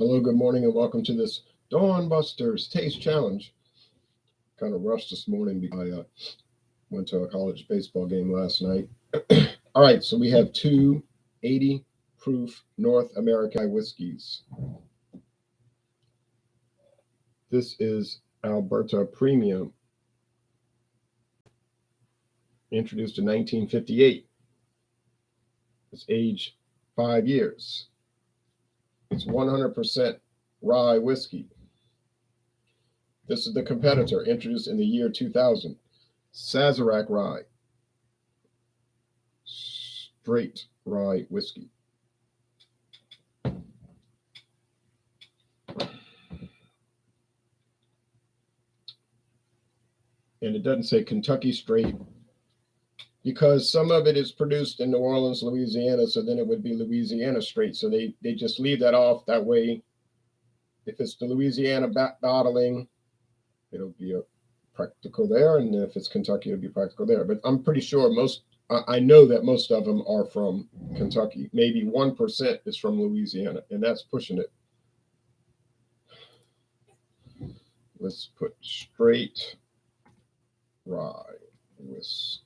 Hello, good morning, and welcome to this Dawn Busters Taste Challenge. Kind of rushed this morning because I went to a college baseball game last night. All right, so we have two 80 proof North American whiskeys. This is Alberta Premium, introduced in 1958. It's aged 5 years. It's 100% rye whiskey. This is the competitor, introduced in the year 2000. Sazerac Rye. Straight rye whiskey. And it doesn't say Kentucky straight, because some of it is produced in New Orleans, Louisiana, so then it would be Louisiana straight. So they just leave that off. That way, if it's the Louisiana bottling, it'll be a practical there, and if it's Kentucky, it'll be practical there. But I'm pretty sure I know that most of them are from Kentucky. Maybe 1% is from Louisiana, and that's pushing it. Let's put straight rye whiskey.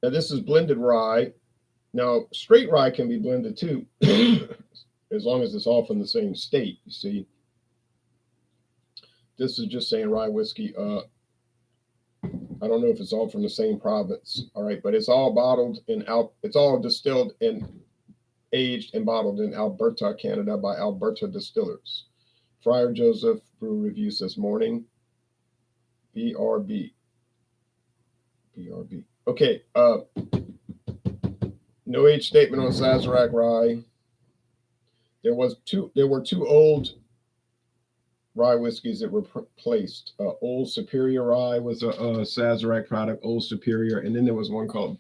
Now, this is blended rye. Now, straight rye can be blended too, as long as it's all from the same state, you see. This is just saying rye whiskey. I don't know if it's all from the same province, all right, but it's all bottled it's all distilled and aged and bottled in Alberta, Canada by Alberta Distillers. Friar Joseph Brew Review says morning. BRB. Okay, no age statement on Sazerac Rye. There were two old rye whiskeys that were placed. Old Superior Rye was a Sazerac product, Old Superior, and then there was one called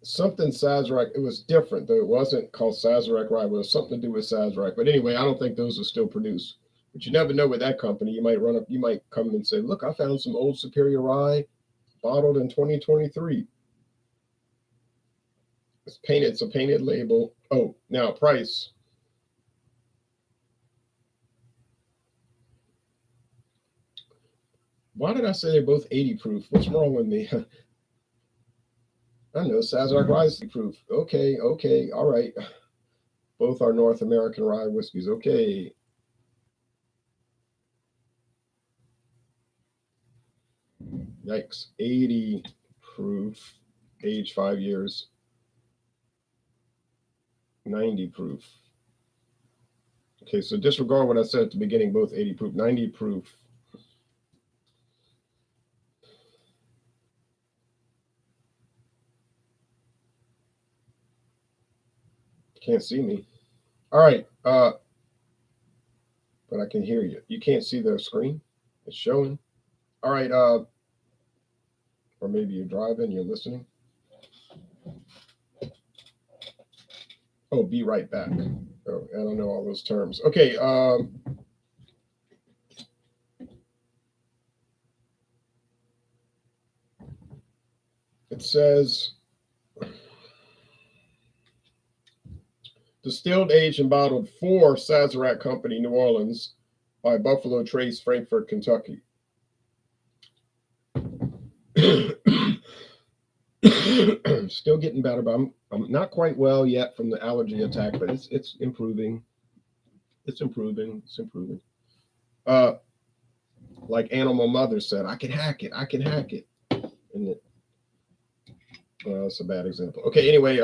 something Sazerac. It was different, though. It wasn't called Sazerac Rye. It was something to do with Sazerac. But anyway, I don't think those are still produced. But you never know with that company. You might come and say, look, I found some Old Superior Rye bottled in 2023. It's painted. It's a painted label. Oh, now price. Why did I say they're both 80 proof? What's wrong with me? I know, Sazerac Rye is proof. Okay, all right. Both are North American rye whiskeys. Okay. Yikes. 80 proof, age 5 years. 90 proof. Okay, so disregard what I said at the beginning, both 80 proof, 90 proof. Can't see me. All right, but I can hear you. You can't see the screen. It's showing. All right, or maybe you're driving, you're listening. Oh, be right back. Oh, I don't know all those terms. Okay, it says distilled, aged, and bottled for Sazerac Company, New Orleans, by Buffalo Trace, Frankfort, Kentucky. Still getting better, but I'm not quite well yet from the allergy attack, but it's improving. It's improving. Like Animal Mother said, I can hack it. And that's a bad example. Okay, anyway,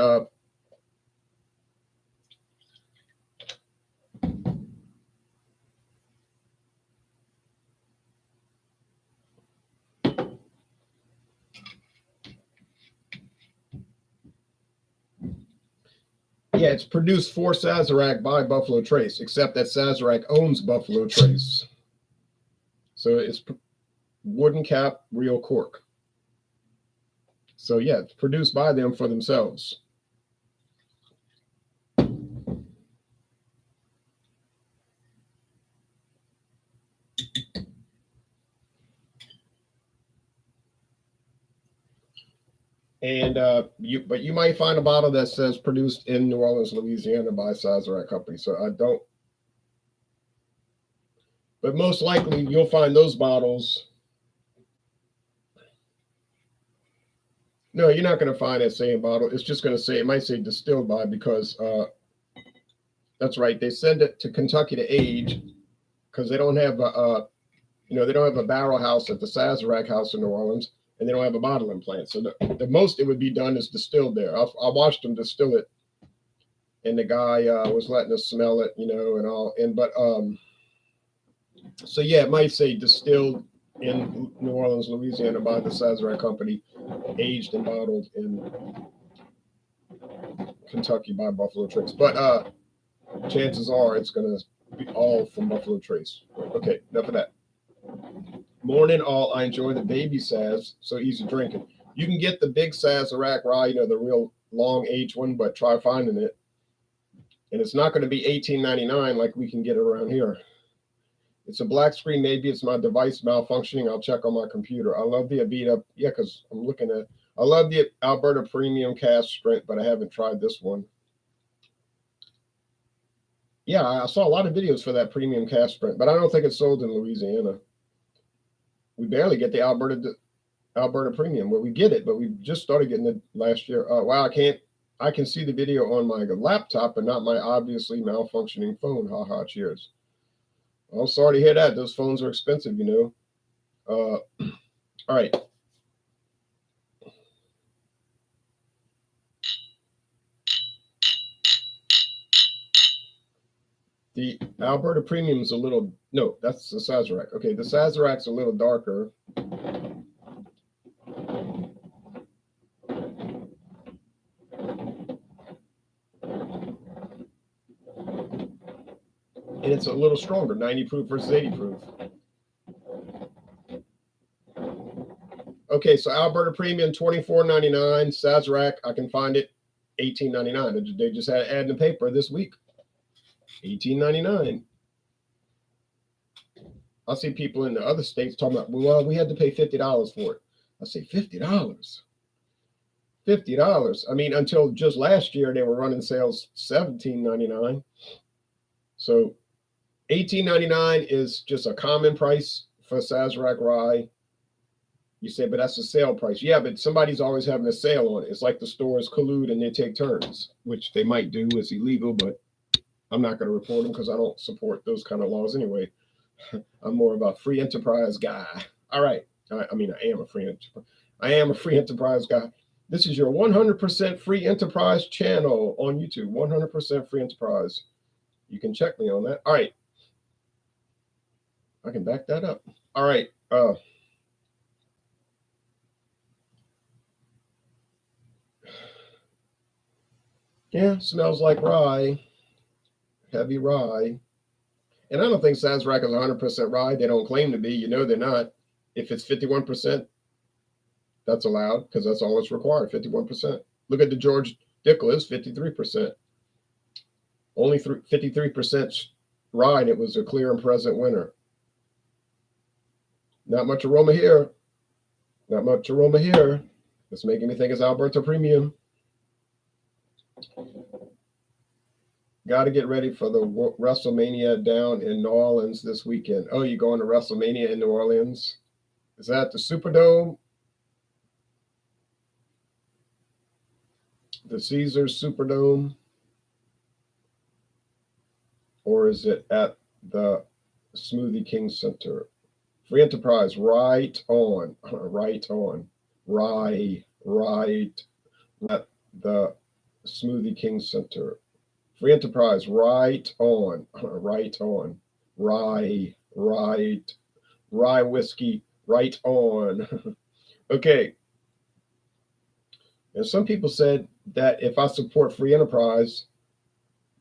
yeah, it's produced for Sazerac by Buffalo Trace, except that Sazerac owns Buffalo Trace. So it's wooden cap, real cork. So yeah, it's produced by them for themselves. And but you might find a bottle that says produced in New Orleans, Louisiana by Sazerac Company. So I don't, but most likely you'll find those bottles. No, you're not going to find that same bottle. It's just going to say, it might say distilled by, because that's right. They send it to Kentucky to age because they don't have they don't have a barrel house at the Sazerac house in New Orleans, and they don't have a bottling plant. So the most it would be done is distilled there. I watched them distill it, and the guy was letting us smell it, and all. So yeah, it might say distilled in New Orleans, Louisiana by the Sazerac Company, aged and bottled in Kentucky by Buffalo Trace. But chances are it's going to be all from Buffalo Trace. Okay, enough of that. Morning all, I enjoy the baby Saz, so easy drinking. You can get the big Sazerac Rye, the real long age one, but try finding it. And it's not going to be $18.99 like we can get it around here. It's a black screen. Maybe it's my device malfunctioning. I'll check on my computer. I love the Avita. Yeah, because I'm looking at, I love the Alberta Premium Cask Strength, but I haven't tried this one. Yeah, I saw a lot of videos for that Premium Cask Strength, but I don't think it's sold in Louisiana. We barely get the Alberta Premium. Well, we get it, but we just started getting it last year. Wow, I can see the video on my laptop, but not my obviously malfunctioning phone. Haha, cheers. I'm sorry to hear that. Those phones are expensive, All right. The Alberta Premium is a little, no, that's the Sazerac. Okay, the Sazerac's a little darker. And it's a little stronger, 90 proof versus 80 proof. Okay, so Alberta Premium, $24.99. Sazerac, I can find it, $18.99. They just had an ad in the paper this week. $18.99. I see people in the other states talking about, well, we had to pay $50 for it. I say, $50? $50. I mean, until just last year, they were running sales $17.99. So $18.99 is just a common price for Sazerac Rye. You say, but that's a sale price. Yeah, but somebody's always having a sale on it. It's like the stores collude and they take turns, which they might do. It's illegal, but I'm not going to report them because I don't support those kind of laws anyway. I'm more of a free enterprise guy. All right. I am a free enterprise. I am a free enterprise guy. This is your 100% free enterprise channel on YouTube. 100% free enterprise. You can check me on that. All right. I can back that up. All right. Yeah, smells like rye. Heavy rye. And I don't think Sazerac is 100% rye. They don't claim to be. They're not. If it's 51%, that's allowed because that's all it's required, 51%. Look at the George Dickless, 53%. Only 53% rye, and it was a clear and present winner. Not much aroma here. Not much aroma here. It's making me think it's Alberta Premium. Got to get ready for the WrestleMania down in New Orleans this weekend. Oh, you going to WrestleMania in New Orleans? Is that the Superdome? The Caesars Superdome? Or is it at the Smoothie King Center? Free enterprise, right on. Right on. Right at the Smoothie King Center. Free enterprise, right on. Right on. Rye whiskey, right on. Okay. And some people said that if I support free enterprise,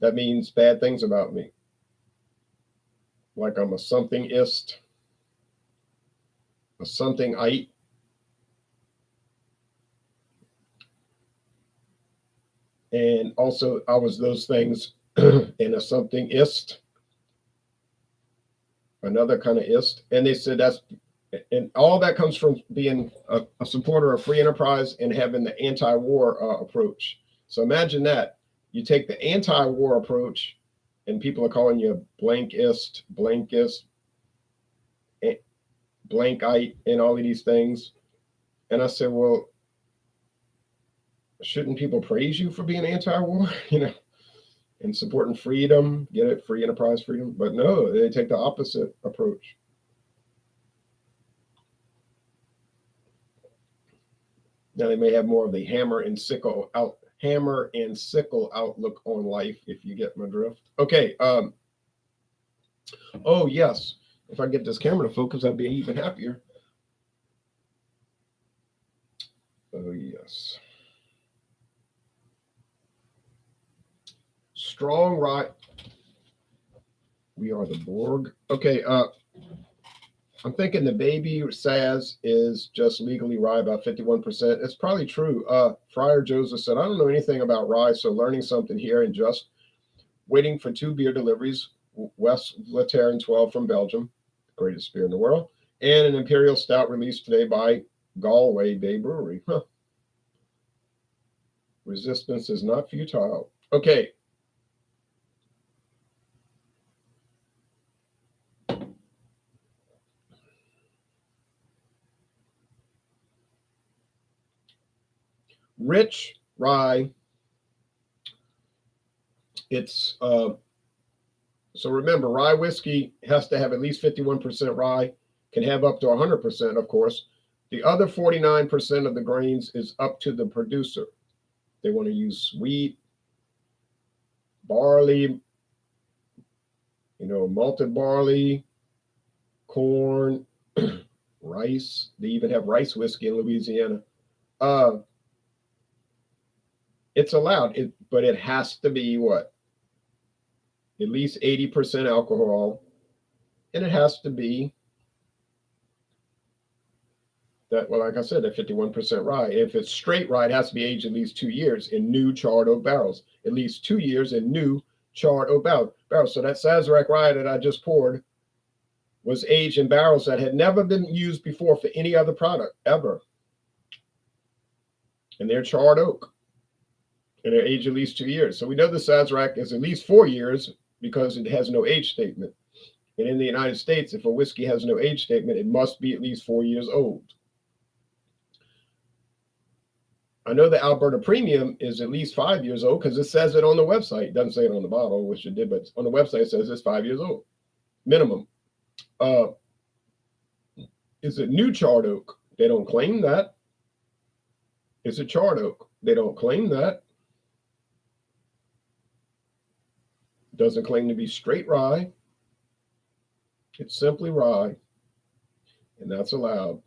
that means bad things about me. Like I'm a somethingist, a somethingite. And also I was those things in a somethingist, another kind of ist. And they said that's And all that comes from being a supporter of free enterprise and having the anti-war approach. So imagine that. You take the anti-war approach, and people are calling you blankist, blankite, and all of these things. And I said, well, shouldn't people praise you for being anti-war, and supporting freedom, get it, free enterprise freedom? But no, they take the opposite approach. Now they may have more of the hammer and sickle outlook on life, if you get my drift. Okay. Oh yes, if I get this camera to focus, I'd be even happier. Oh yes. Strong rye. We are the Borg. Okay. I'm thinking the baby Saz is just legally rye, about 51%. It's probably true. Friar Joseph said, I don't know anything about rye, so learning something here and just waiting for 2 beer deliveries. West Lateran 12 from Belgium, greatest beer in the world, and an Imperial Stout released today by Galway Bay Brewery. Huh. Resistance is not futile. Okay. Rich rye. It's so remember, rye whiskey has to have at least 51% rye, can have up to 100%, of course. The other 49% of the grains is up to the producer. They want to use wheat, barley, malted barley, corn, rice. They even have rice whiskey in Louisiana. It's allowed, but it has to be what? At least 80% alcohol, and it has to be that, well, like I said, that 51% rye. If it's straight rye, it has to be aged at least 2 years in new charred oak barrels. At least 2 years in new charred oak barrels. So that Sazerac Rye that I just poured was aged in barrels that had never been used before for any other product ever. And they're charred oak. And they're aged at least 2 years. So we know the Sazerac is at least 4 years because it has no age statement. And in the United States, if a whiskey has no age statement, it must be at least 4 years old. I know the Alberta Premium is at least 5 years old because it says it on the website. It doesn't say it on the bottle, which it did, but on the website it says it's 5 years old, minimum. Is it new charred oak? They don't claim that. Is it charred oak? They don't claim that. Doesn't claim to be straight rye. It's simply rye, and that's allowed.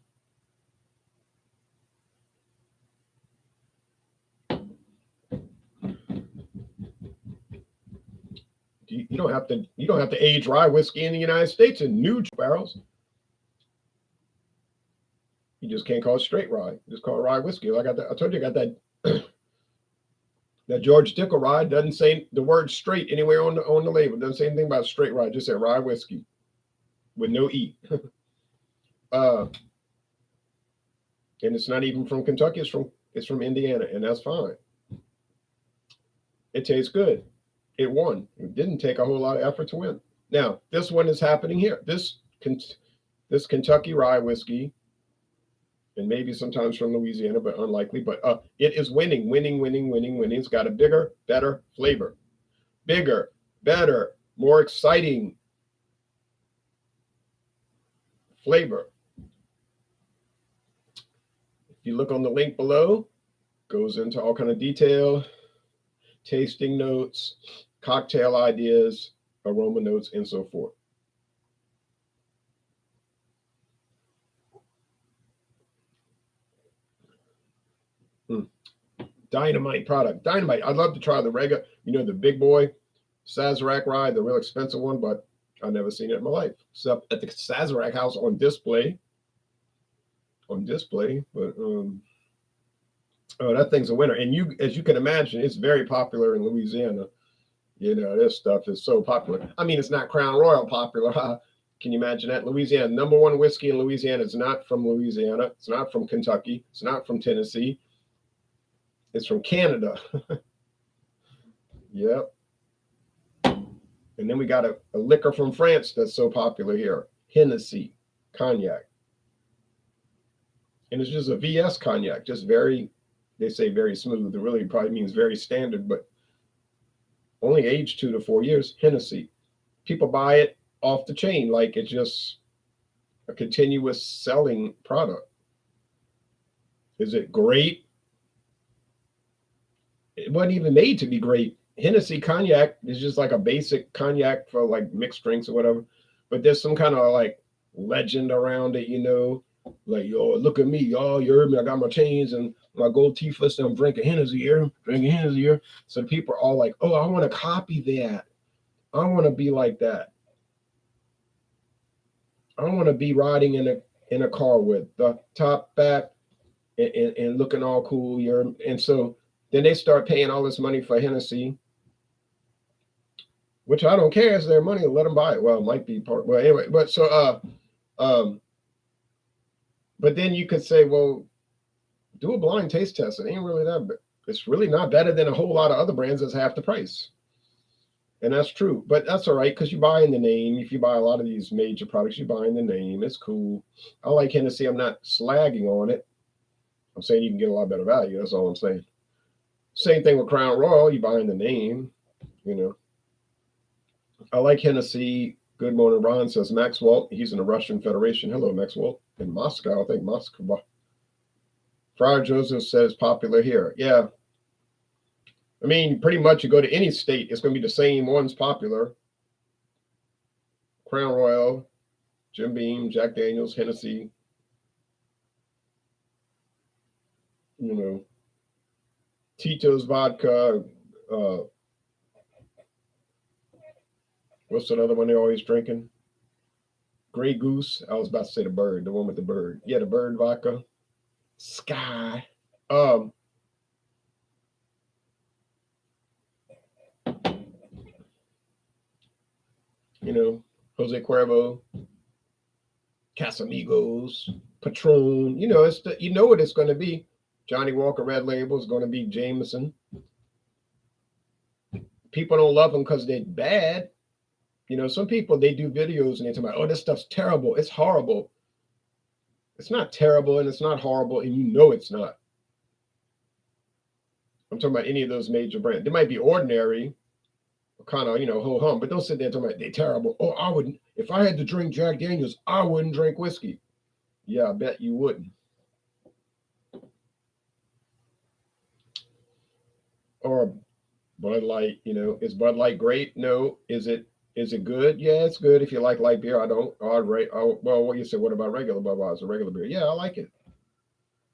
You don't have to age rye whiskey in the United States in new barrels. You just can't call it straight rye. You just call it rye whiskey. I told you I got that that George Dickel rye. Doesn't say the word straight anywhere on the label. Doesn't say anything about straight rye. Just say rye whiskey with no E. And it's not even from Kentucky. It's from Indiana, and that's fine. It tastes good. It won. It didn't take a whole lot of effort to win. Now, this one is happening here. This Kentucky rye whiskey, and maybe sometimes from Louisiana, but unlikely. But it is winning. It's got a bigger, better flavor. Bigger, better, more exciting flavor. If you look on the link below, goes into all kind of detail, tasting notes, cocktail ideas, aroma notes, and so forth. Dynamite product. Dynamite. I'd love to try the regular, the big boy Sazerac Rye, the real expensive one, but I've never seen it in my life, except at the Sazerac house on display. But oh, that thing's a winner. And as you can imagine, it's very popular in Louisiana. This stuff is so popular. I mean, it's not Crown Royal popular, Can you imagine that? Louisiana, number one whiskey in Louisiana is not from Louisiana. It's not from Kentucky. It's not from Tennessee. It's from Canada. Yep. And then we got a liquor from France that's so popular here, Hennessy, cognac. And it's just a VS cognac, just very, they say very smooth. It really probably means very standard, but only aged 2 to 4 years, Hennessy. People buy it off the chain like it's just a continuous selling product. Is it great? It wasn't even made to be great. Hennessy cognac is just like a basic cognac for like mixed drinks or whatever. But there's some kind of like legend around it, you know, like, yo, look at me, y'all, you heard me, I got my chains and my gold teeth, and I'm drinking Hennessy here, drinking Hennessy here. So people are all like, oh, I want to copy that. I want to be like that. I want to be riding in a car with the top back and looking all cool. And so then they start paying all this money for Hennessy, which I don't care. It's their money. Let them buy it. Well, it might be part. Well, anyway, but so but then you could say, well, do a blind taste test. It ain't really that. It's really not better than a whole lot of other brands that's half the price. And that's true, but that's all right because you buy in the name. If you buy a lot of these major products, you buy in the name. It's cool. I like Hennessy. I'm not slagging on it. I'm saying you can get a lot better value. That's all I'm saying. Same thing with Crown Royal. You buy in the name, you know. I like Hennessy. Good morning, Ron, says Maxwell. He's in the Russian Federation. Hello, Maxwell. In Moscow, I think Moscow. Friar Joseph says popular here. Yeah. I mean, pretty much you go to any state, it's going to be the same ones popular. Crown Royal, Jim Beam, Jack Daniels, Hennessy. You know, Tito's vodka. What's another one they're always drinking? Grey Goose. I was about to say the bird, the one with the bird. Yeah, the bird vodka. Sky. You know, Jose Cuervo, Casamigos, Patron. You know, you know what it's going to be. Johnny Walker Red Label is going to be Jameson. People don't love them because they're bad. You know, some people, they do videos and they talk about, oh, this stuff's terrible. It's horrible. It's not terrible and it's not horrible, and you know it's not. I'm talking about any of those major brands. They might be ordinary, kind of, you know, ho-hum, but don't sit there talking about they're terrible. Oh, I wouldn't. If I had to drink Jack Daniels, I wouldn't drink whiskey. Yeah, I bet you wouldn't. Or Bud Light, you know, is Bud Light great? No. Is it good? Yeah, it's good if you like light beer. I don't. Well, what you said? What about regular Budweiser, regular beer? Yeah, I like it.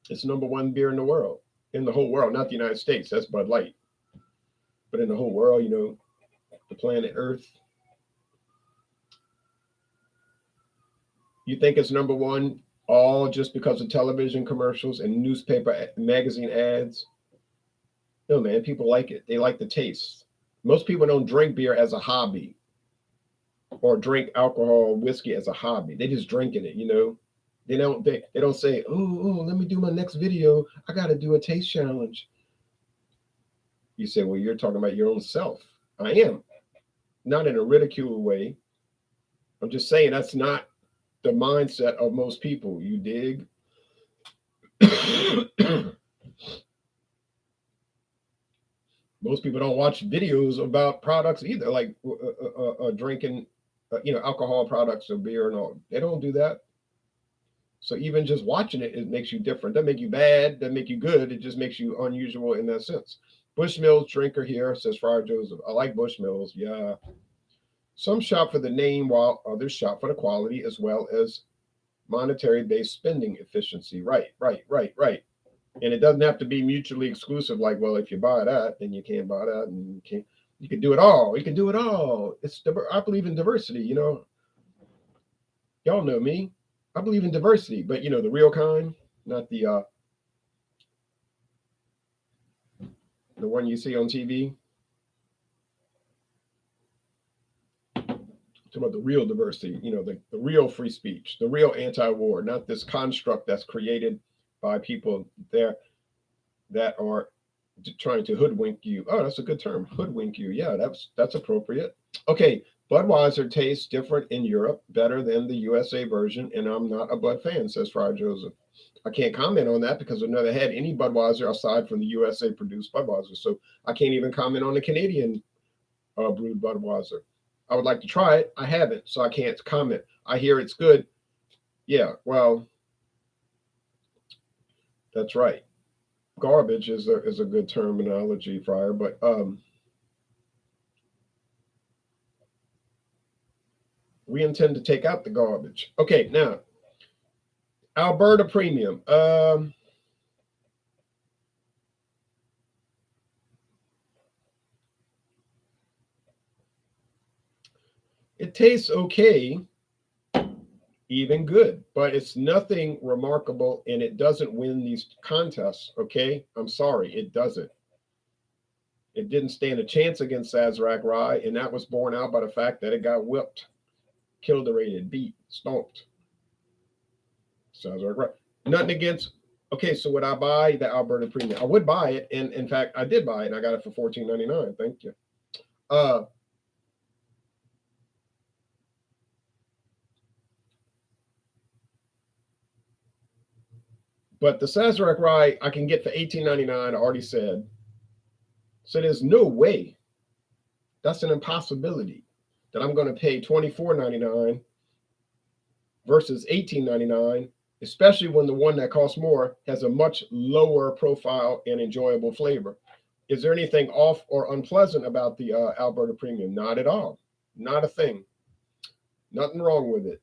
It's number one beer in the world, in the whole world, not the United States. That's Bud Light, but in the whole world, you know, the planet Earth. You think it's number one all just because of television commercials and newspaper magazine ads? No, man, people like it. They like the taste. Most people don't drink beer as a hobby or drink alcohol, whiskey as a hobby. They just drinking it, you know. They don't say, oh, let me do my next video. I got to do a taste challenge. You say, well, you're talking about your own self. I am. Not in a ridicule way. I'm just saying that's not the mindset of most people. You dig? Most people don't watch videos about products either, like drinking, you know, alcohol products or beer and all. They don't do that. So even just watching it, it makes you different. Doesn't make you bad. Doesn't make you good. It just makes you unusual in that sense. Bushmills drinker here, says Friar Joseph. I like Bushmills. Yeah. Some shop for the name while others shop for the quality as well as monetary-based spending efficiency. Right. And it doesn't have to be mutually exclusive. Like, well, if you buy that, then you can't buy that, and you can't. You can do it all. You can do it all. I believe in diversity. You know, y'all know me. I believe in diversity, but you know, the real kind, not the one you see on TV. Talking about the real diversity, the real free speech, the real anti-war, not this construct that's created by people there that are trying to hoodwink you. Oh, that's a good term, hoodwink you. Yeah, that's appropriate. Okay, Budweiser tastes different in Europe, better than the USA version, and I'm not a Bud fan, says Friar Joseph. I can't comment on that because I've never had any Budweiser aside from the USA produced Budweiser, so I can't even comment on the Canadian brewed Budweiser. I would like to try it. I haven't, so I can't comment. I hear it's good. Yeah, well, that's right. Garbage is a good terminology, Friar, but we intend to take out the garbage. Okay, now Alberta Premium. It tastes okay, even good, but it's nothing remarkable, and it doesn't win these contests. Okay, I'm sorry, it doesn't. It didn't stand a chance against Sazerac Rye, and that was borne out by the fact that it got whipped, killed, beat, stomped. Sazerac Rye. Nothing against. Okay, so would I buy the Alberta Premium? I would buy it, and in fact, I did buy it, and I got it for $14.99. Thank you. But the Sazerac Rye I can get for $18.99. I already said. So there's no way. That's an impossibility that I'm going to pay $24.99 versus $18.99, especially when the one that costs more has a much lower profile and enjoyable flavor. Is there anything off or unpleasant about the Alberta Premium? Not at all. Not a thing. Nothing wrong with it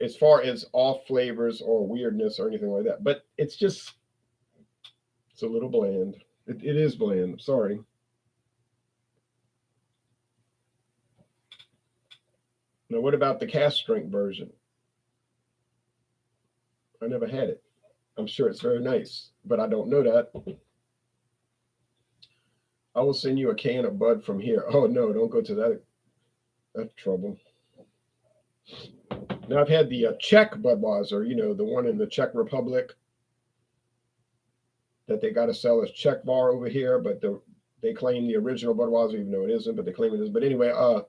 as far as off flavors or weirdness or anything like that. But it's a little bland. It is bland. Sorry. Now, what about the cask strength version? I never had it. I'm sure it's very nice, but I don't know that. I will send you a can of Bud from here. Oh, no, don't go to that trouble. Now, I've had the Czech Budweiser, the one in the Czech Republic that they got to sell as Czech bar over here, but they claim the original Budweiser, even though it isn't, but they claim it is. But anyway, oh,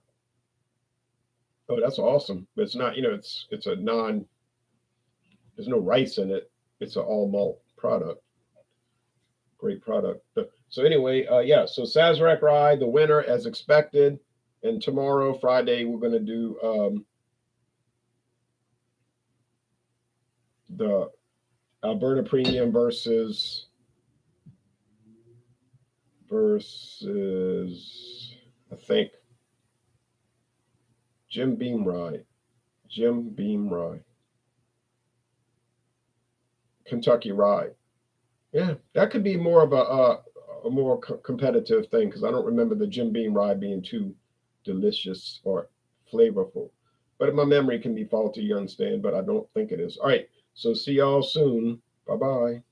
that's awesome. But it's not, it's a there's no rice in it. It's an all malt product. Great product. So anyway, yeah, so Sazerac Rye, the winner as expected. And tomorrow, Friday, we're going to do the Alberta Premium versus I think Jim Beam Rye. Kentucky Rye. Yeah, that could be more of a more competitive thing because I don't remember the Jim Beam Rye being too delicious or flavorful. But my memory can be faulty, you understand, but I don't think it is. All right, so see y'all soon. Bye-bye.